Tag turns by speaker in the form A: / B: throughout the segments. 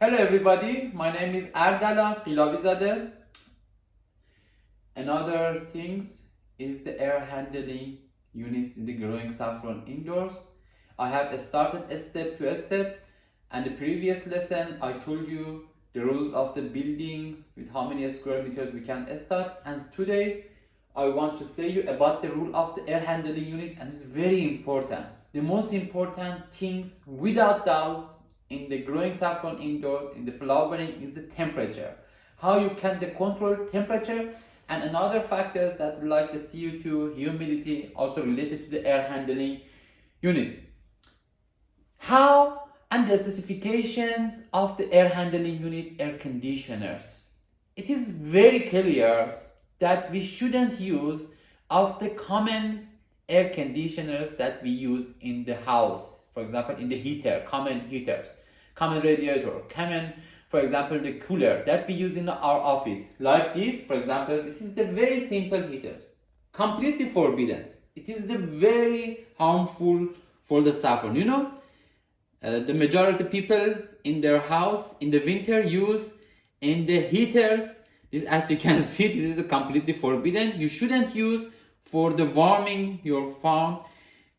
A: Hello everybody, my name is Erdala Pilavizadeh. Another things is the air handling units in the growing saffron indoors. I have started a step to a step, and the previous lesson I told you the rules of the building with how many square meters we can start, and today I want to say you about the rule of the air handling unit, and it's very important. The most important things without doubts in the growing saffron indoors in the flowering is the temperature. How you can control temperature, and another factors that like the CO2, humidity, also related to the air handling unit. How and the specifications of the air handling unit air conditioners. It is very clear that we shouldn't use of the common air conditioners that we use in the house. For example, in the heater, common heaters, common radiator, common, for example, the cooler that we use in our office. Like this, for example, this is the very simple heater, completely forbidden. It is the very harmful for the saffron. The majority of people in their house in the winter use in the heaters. This, as you can see, this is completely forbidden. You shouldn't use for the warming your farm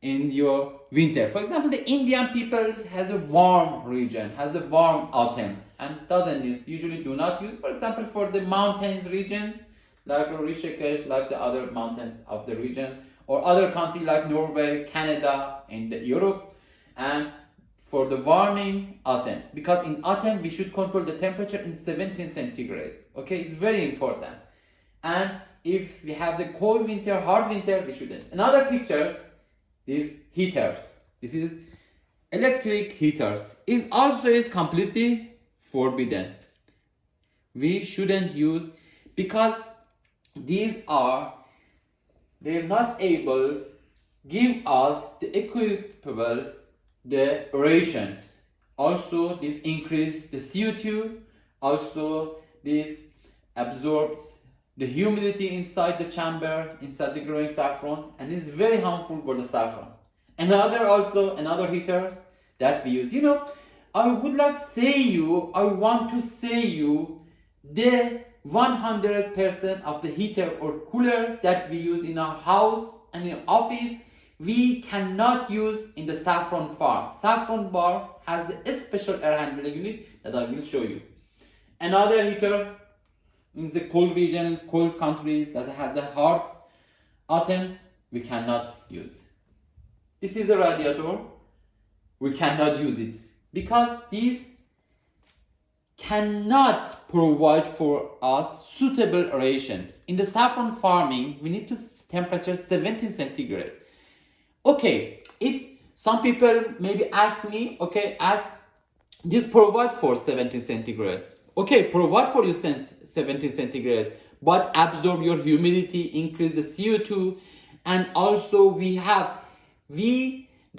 A: in your winter. For example, the Indian people has a warm region, has a warm autumn, and doesn't this usually do not use. For example, for the mountains regions like Rishikesh, like the other mountains of the regions, or other countries like Norway, Canada, and Europe, and for the warming autumn, because in autumn we should control the temperature in 17 centigrade. Okay, it's very important. And if we have the cold winter, hard winter, we shouldn't. Another pictures, these heaters. This is electric heaters. Is completely forbidden. We shouldn't use, because they're not able give us the equitable the rations. Also, this increase the CO2. Also, this absorbs the humidity inside the chamber, inside the growing saffron, and is very harmful for the saffron. Another heater that we use. I want to say you the 100% of the heater or cooler that we use in our house and in office, we cannot use in the saffron farm. Saffron bar has a special air handling unit that I will show you. Another heater in the cold region, cold countries that has a hard autumns, we cannot use. This is a radiator. We cannot use it because these cannot provide for us suitable rations. In the saffron farming, we need to temperature 17 centigrade. Okay, it's some people maybe ask me, okay, ask this provide for 70 centigrade. Okay, provide for you 70 centigrade, but absorb your humidity, increase the CO2, and also the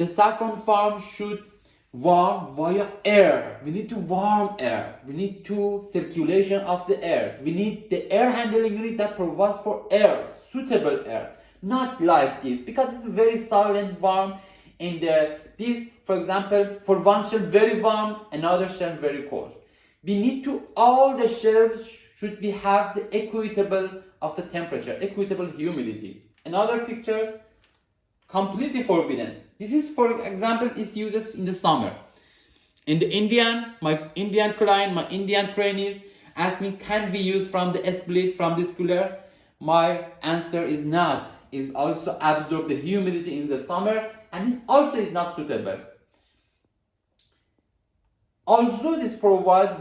A: saffron farm should warm via air. We need to warm air. We need to circulation of the air. We need the air handling unit that provides for air, suitable air. Not like this, because this is very silent warm in this, for example, for one shelf very warm, another shelf very cold. We need to, all the shelves should we have the equitable of the temperature, equitable humidity. Another pictures, completely forbidden. This is, for example, is uses in the summer. In the my Indian client, my Indian trainees ask me, can we use from the split from this cooler? My answer is not. Is also absorb the humidity in the summer, and this also is not suitable. Also, this provides,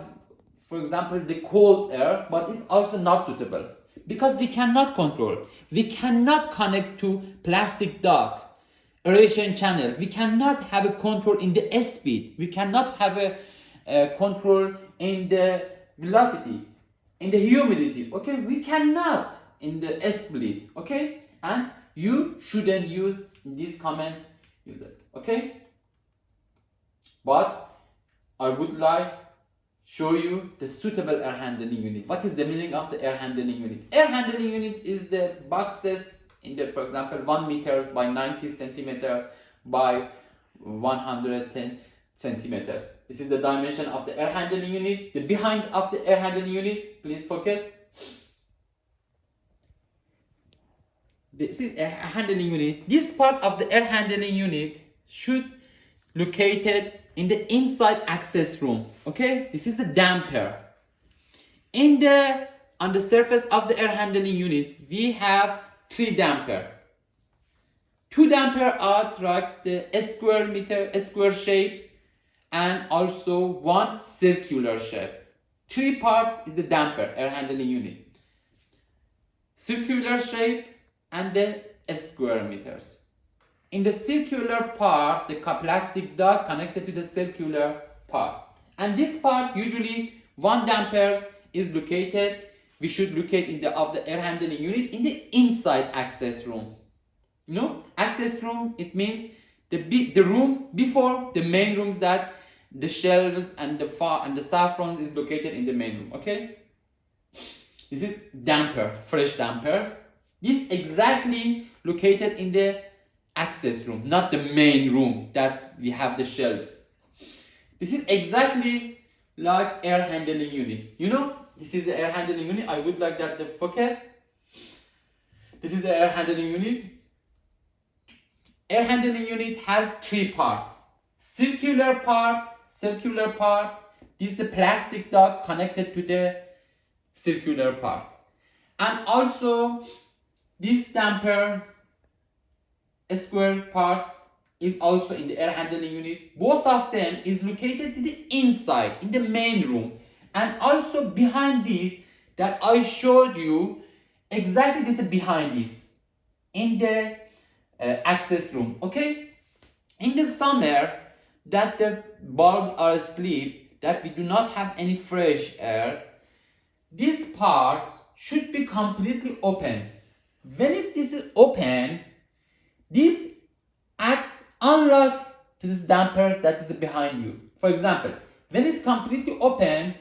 A: for example, the cold air, but it's also not suitable because we cannot control. We cannot connect to plastic duct, aeration channel. We cannot have a control in the speed. We cannot have a control in the velocity, in the humidity. Okay, we cannot in the split. Okay, and you shouldn't use this command. Use it. Okay, but I would like show you the suitable air handling unit. What is the meaning of the air handling unit? Air handling unit is the boxes in the, for example, 1 meters by 90 centimeters by 110 centimeters. This is the dimension of the air handling unit. The behind of the air handling unit, please focus. This is air handling unit. This part of the air handling unit should located in the inside access room. Okay, this is the damper. On the surface of the air handling unit, we have 3 damper. 2 damper are like the square shape, and also 1 circular shape. 3 part is the damper air handling unit. Circular shape and the square meters. In the circular part, the plastic duct connected to the circular part. And this part, usually 1 damper is located, we should locate in the air handling unit in the inside access room. You know, access room, it means the room before the main rooms that the shelves and the saffron is located in the main room. Okay, this is damper, fresh dampers. This exactly located in the access room, not the main room that we have the shelves. This is exactly like air handling unit. You know, this is the air handling unit. I would like that the focus. This is the air handling unit. Air handling unit has 3 parts. Circular part. This is the plastic duct connected to the circular part. And also this damper square parts is also in the air handling unit. Both of them is located in the inside, in the main room. And also behind this that I showed you, exactly this is behind this, in the access room. Okay, in the summer that the bulbs are asleep, that we do not have any fresh air, this part should be completely open. When this is open, this acts unlike to this damper that is behind you. For example, when it's completely open,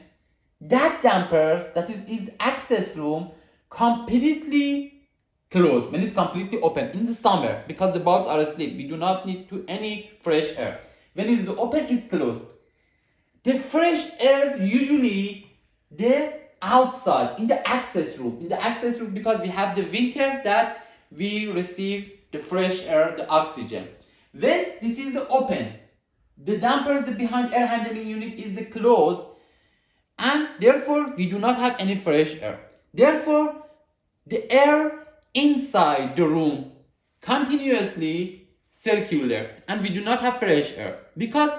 A: that damper that is its access room completely closed. When it's completely open in the summer, because the bulbs are asleep, we do not need to any fresh air. When it's open, it's closed. The fresh air usually the outside in the access room. In the access room, because we have the winter that we receive the fresh air, the oxygen. When this is open, the damper behind air handling unit is the closed, and therefore we do not have any fresh air. Therefore, the air inside the room continuously circular, and we do not have fresh air, because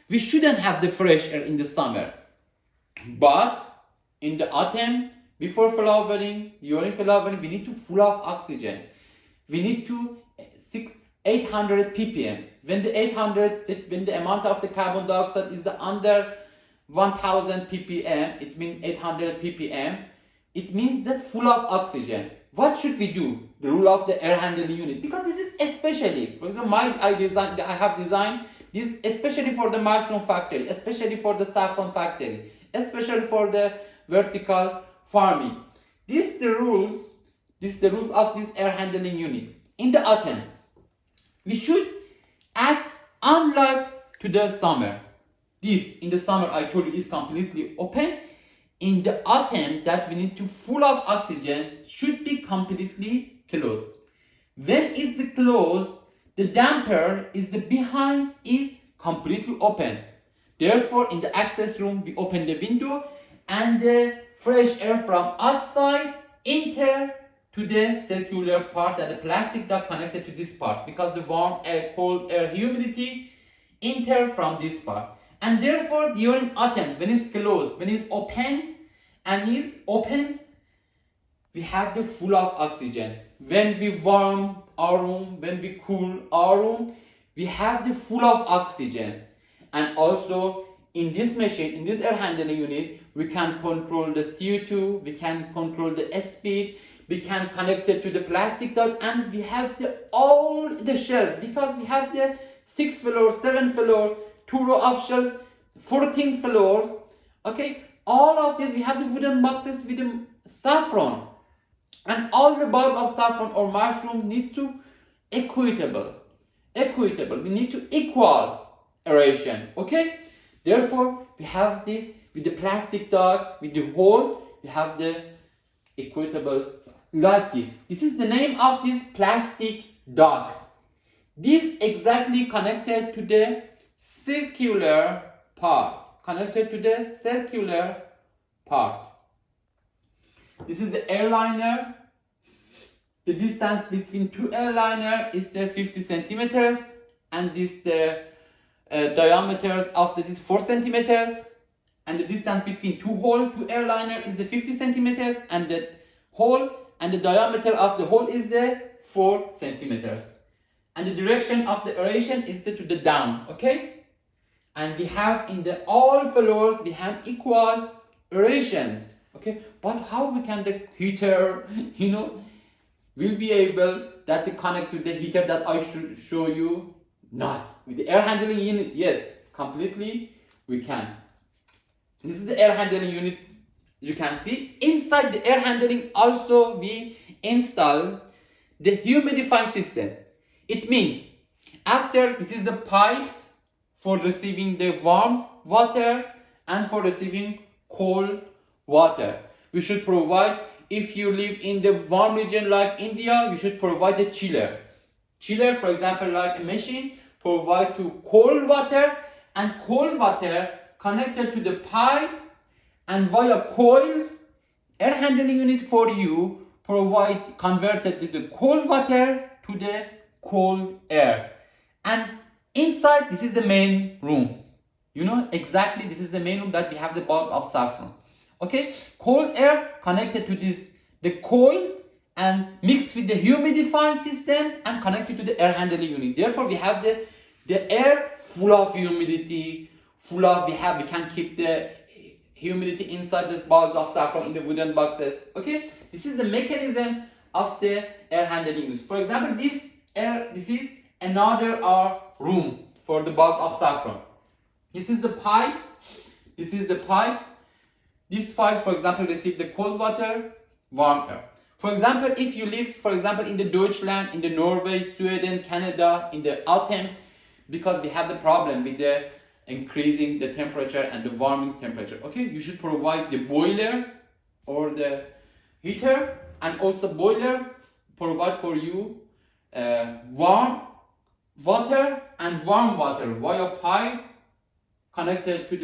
A: we shouldn't have the fresh air in the summer. But in the autumn, before flowering, during flowering, we need to full of oxygen. We need to 800 ppm. When the amount of the carbon dioxide is under 1000 ppm, it means 800 ppm. It means that full of oxygen. What should we do? The rule of the air handling unit, because this is especially, for example, I have designed this especially for the mushroom factory, especially for the saffron factory, especially for the vertical farming. These the rules of this air handling unit. In the autumn, we should act unlike to the summer. This in the summer I told you is completely open. In the autumn that we need to full of oxygen should be completely closed. When it's closed, the damper is the behind is completely open. Therefore, in the access room, we open the window and the fresh air from outside enter to the circular part, that the plastic duct connected to this part, because the warm air, cold air, humidity enter from this part. And therefore, during autumn, when it's closed, when it's opened, and it opens, we have the full of oxygen. When we warm our room, when we cool our room, we have the full of oxygen. And also in this machine, in this air handling unit, we can control the CO2, we can control the speed, we can connect it to the plastic duct, and we have all the shelves, because we have the 6th floor, 7th floor, 2 row of shelves, 14 floors. Okay, all of this, we have the wooden boxes with the saffron, and all the bulb of saffron or mushroom need to equitable. We need to equal aeration. Okay, therefore we have this with the plastic duct, with the hole, we have the equitable like this. This is the name of this plastic duct. This exactly connected to the circular part. Connected to the circular part. This is the airliner. The distance between two airliner is the 50 centimeters, and this the diameters of this is 4 centimeters, and the distance between two airliner is the 50 centimeters, and the hole and the diameter of the hole is the 4 centimeters, and the direction of the aeration is to the down. Okay, and we have in the all floors we have equal aerations. Okay, but how we can the heater will be able that to connect to the heater that I should show you? Not with the air handling unit. Yes, completely we can. This is the air handling unit. You can see inside the air handling also we install the humidifying system. It means after this is the pipes for receiving the warm water and for receiving cold water. We should provide, if you live in the warm region like India, you should provide the chiller. Chiller, for example, like a machine, provide to cold water, and cold water connected to the pipe and via coils. Air handling unit for you provide converted to the cold water to the cold air. And inside, this is the main room. Exactly, this is the main room that we have the bulb of saffron. Okay, cold air connected to the coil and mixed with the humidifying system and connected to the air handling unit. Therefore, we have the air full of humidity, we can keep the humidity inside this bulb of saffron in the wooden boxes. Okay, this is the mechanism of the air handling unit. For example, this is another room for the bulb of saffron. This is the pipes. These pipes, for example, receive the cold water, warm air. For example, if you live, for example, in the Deutschland, in the Norway, Sweden, Canada, in the autumn, because we have the problem with the increasing the temperature and the warming temperature. Okay, you should provide the boiler or the heater, and also boiler provide for you warm water and warm water via pipe connected to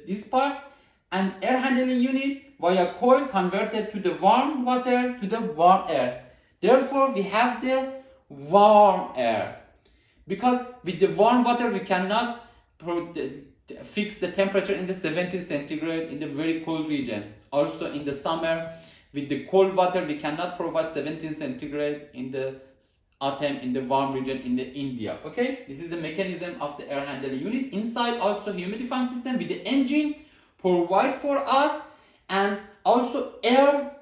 A: this part, and air handling unit via coil converted to the warm water to the warm air. Therefore, we have the warm air, because with the warm water we cannot fix the temperature in the 70 centigrade in the very cold region. Also in the summer, with the cold water we cannot provide 17 centigrade in the autumn in the warm region in the India. Okay, this is the mechanism of the air handling unit. Inside also humidifying system with the engine provide for us, and also air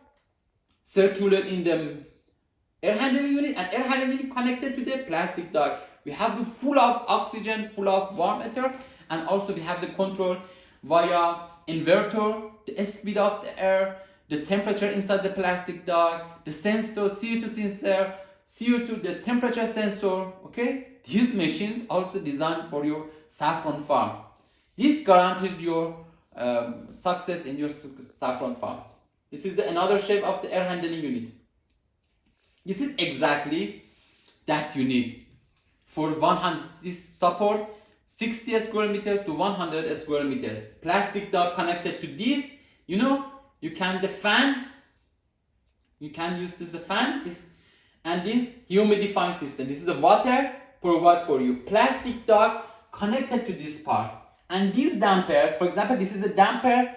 A: circular in the air handling unit, and air handling unit connected to the plastic duct. We have the full of oxygen, full of warm air, and also we have the control via inverter, the speed of the air, the temperature inside the plastic duct, the sensor, CO2 sensor, the temperature sensor. Okay, these machines also designed for your saffron farm. This guarantees your success in your saffron farm. This is another shape of the air handling unit. This is exactly that you need for 100. This support 60 square meters to 100 square meters. Plastic duct connected to this. You can use this fan. And this humidifying system. This is a water provide for you. Plastic duct connected to this part. And these dampers, for example, this is a damper.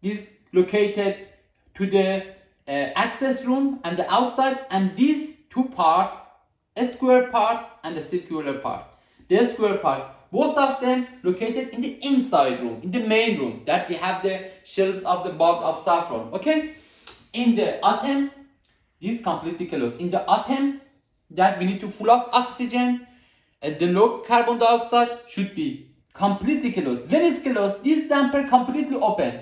A: This located to the access room and the outside, and these two parts, a square part and a circular part. The square part, both of them located in the inside room, in the main room, that we have the shelves of the bulbs of saffron. Okay, in the autumn, this completely closed. In the autumn, that we need to full of oxygen, the low carbon dioxide should be completely closed. When it's closed, this damper completely open.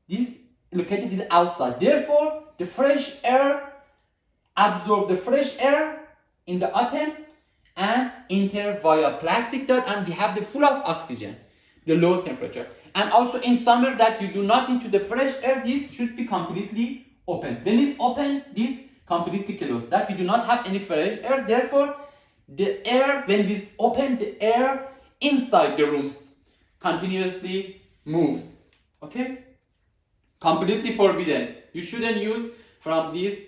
A: This located in the outside. Therefore, the fresh air absorb the fresh air in the autumn, and enter via plastic duct, and we have the full of oxygen, the low temperature. And also in summer that you do not need to the fresh air, this should be completely open. When it's open, this completely closed, that we do not have any fresh air. Therefore, the air, when this open, the air inside the rooms continuously moves. Okay? Completely forbidden. You shouldn't use from this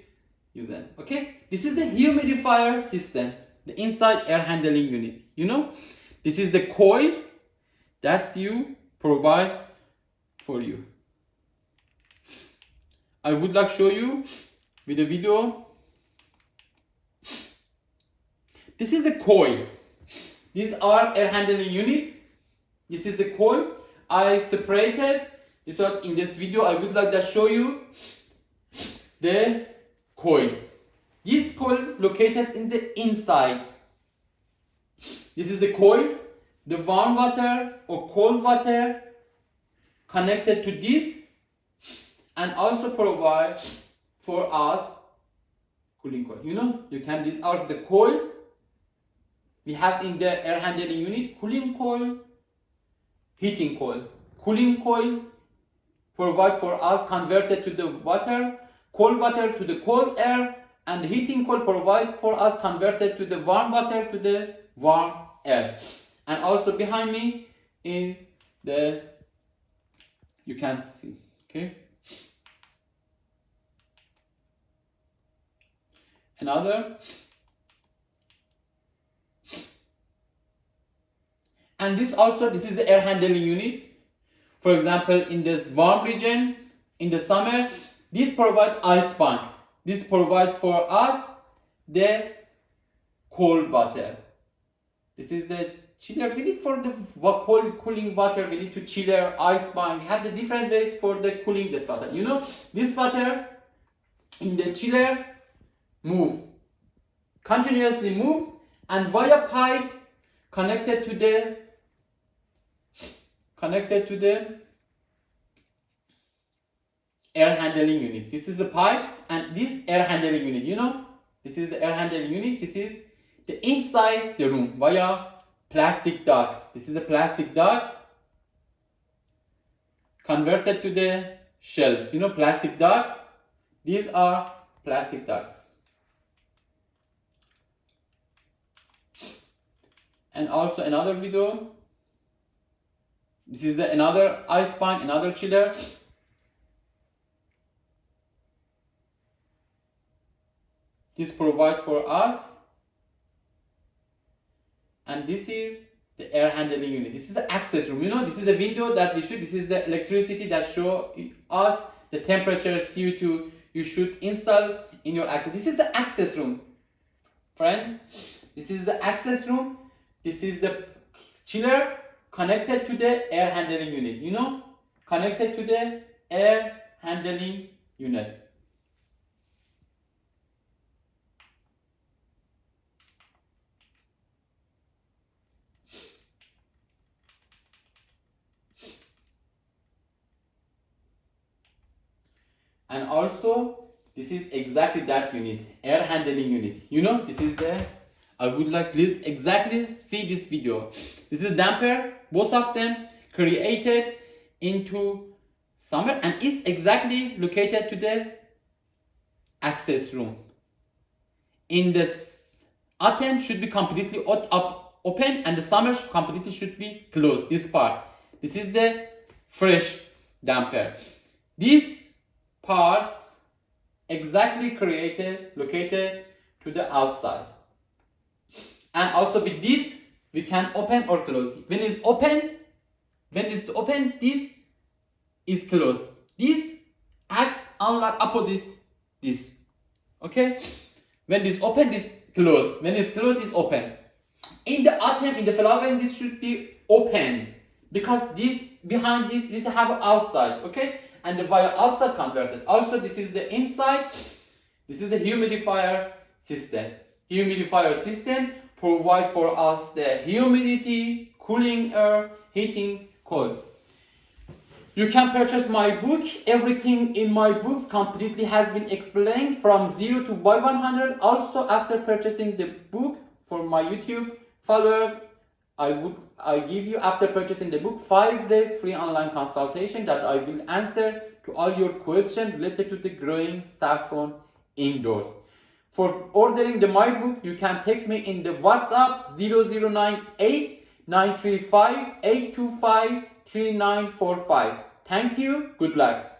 A: user. Okay? This is the humidifier system, the inside air handling unit. You know, this is the coil that you provide for you. I would like to show you with a video. This is the coil. These are air handling unit. This is the coil. I separated. So in this video, I would like to show you the coil. This coil is located in the inside. This is the coil. The warm water or cold water connected to this, and also provide for us cooling coil. You know, you can this out the coil. We have in the air handling unit cooling coil, heating coil. Cooling coil provide for us converted to the water, cold water to the cold air, and the heating coil provide for us converted to the warm water to the warm air. And also behind me is the, you can see, okay? Another. And this also, this is the air handling unit. For example, in this warm region, in the summer, this provide ice bank. This provide for us the cold water. This is the chiller. We need for the cold cooling water, we need to chiller, ice bank. We have the different ways for the cooling that water. You know, these waters in the chiller move, continuously move, and via pipes connected to the air handling unit. This is the pipes and this air handling unit. You know, this is the air handling unit. This is the inside the room via plastic duct. This is a plastic duct converted to the shelves. You know, plastic duct. These are plastic ducts. And also another video. This is the another ice bank, another chiller. This provide for us. And this is the air handling unit. This is the access room. You know, this is the window that we should. This is the electricity that show us the temperature CO2 you should install in your access. This is the access room, friends. This is the access room. This is the chiller connected to the air handling unit. You know, connected to the air handling unit. And also, this is exactly that unit, air handling unit. You know, this is the, I would like this exactly see this video. This is damper, both of them created into summer, and is exactly located to the access room. In the autumn should be completely open, and the summer completely should be closed. This part. This is the fresh damper. This part exactly created, located to the outside. And also with this, we can open or close. When it's open, this is closed. This acts unlike opposite this. Okay? When this open, this closed. When it's closed, it's open. In the autumn, in the flowering, this should be opened, because this behind this we have outside. Okay? And the via outside converted. Also, this is the inside. This is the humidifier system. Humidifier system provide for us the humidity, cooling air, heating coil. You can purchase my book. Everything in my book completely has been explained from 0 to by 100. Also, after purchasing the book for my YouTube followers, I give you, after purchasing the book, 5 days free online consultation that I will answer to all your questions related to the growing saffron indoors. For ordering my book, you can text me in the WhatsApp 0098 935 825 3945. Thank you. Good luck.